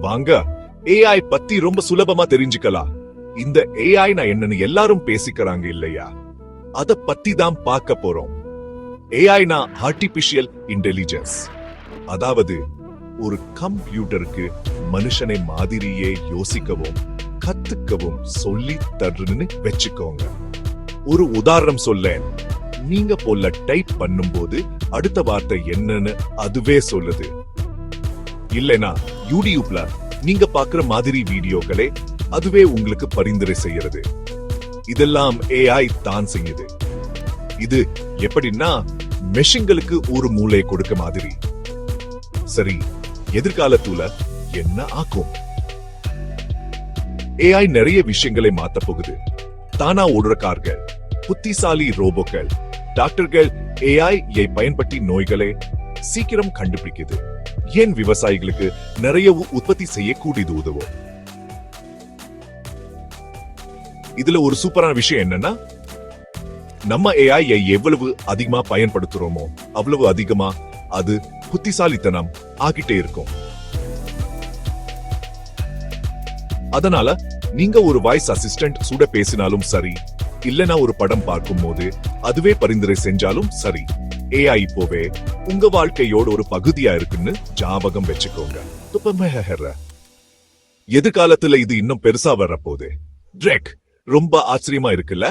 வாங்க ஏஐ பத்தி ரொம்ப சுலபமா தெரிஞ்சுக்கலாம். இந்த ஏஐ நான் என்னன்னு எல்லாரும் பேசிக்கிறாங்க இல்லையா, அத பத்தி தான் பார்க்க போறோம். ஏஐனா ஆர்டிபிஷியல் இன்டெலிஜென்ஸ், அதாவது ஒரு கம்ப்யூட்டருக்கு மனுஷனை மாதிரியே யோசிக்கவும் கத்துக்கவும் சொல்லி தருன்னு வச்சுக்கோங்க. ஒரு உதாரணம் சொல்ல, நீங்க போல டைப் பண்ணும்போது அடுத்த வார்த்தை என்னன்னு அதுவே சொல்லுது. இல்லைனா யூடியூப்ல நீங்க பாக்குற மாதிரி வீடியோக்களே அதுவே உங்களுக்கு பரிந்துரை செய்யறது. இதெல்லாம் ஏஐ தான் செய்யுது. இது எப்படின்னா மெஷின்களுக்கு ஒரு மூளை கொடுக்க மாதிரி. சரி, எதிர்காலத்துல என்ன ஆகும்? ஏஐ நிறைய விஷயங்களை மாத்த போகுது. தானா ஓடுற கார்கள், புத்திசாலி ரோபோக்கள், டாக்டர்கள் ஏஐ பயன்படுத்தி நோய்களை சீக்கிரம் கண்டுபிடிக்குது. ஏன் விவசாயிகளுக்கு நிறைய உற்பத்தி செய்யக்கூடியது உதவும். இதுல ஒரு சூப்பரான விஷயம் என்னன்னா, நம்ம ஏஐ எவ்வளவு அதிகமா பயன்படுத்துறோமோ அவ்வளவு அதிகமா அது புத்திசாலித்தனம் ஆகிட்டே இருக்கும். அதனால நீங்க ஒரு வாய்ஸ் அசிஸ்டன்ட் சூட பேசினாலும் சரி, இல்லனா ஒரு படம் பார்க்கும் போது அதுவே பரிந்துரை செஞ்சாலும் சரி, ஏஐ இப்போவே உங்க வாழ்க்கையோட ஒரு பகுதியா இருக்குன்னு ஞாபகம் வச்சுக்கோங்க. எதிர்காலத்துல இது இன்னும் பெருசா வரப்போகுது. ட்ரெக் ரொம்ப ஆச்சரியமா இருக்குல்ல?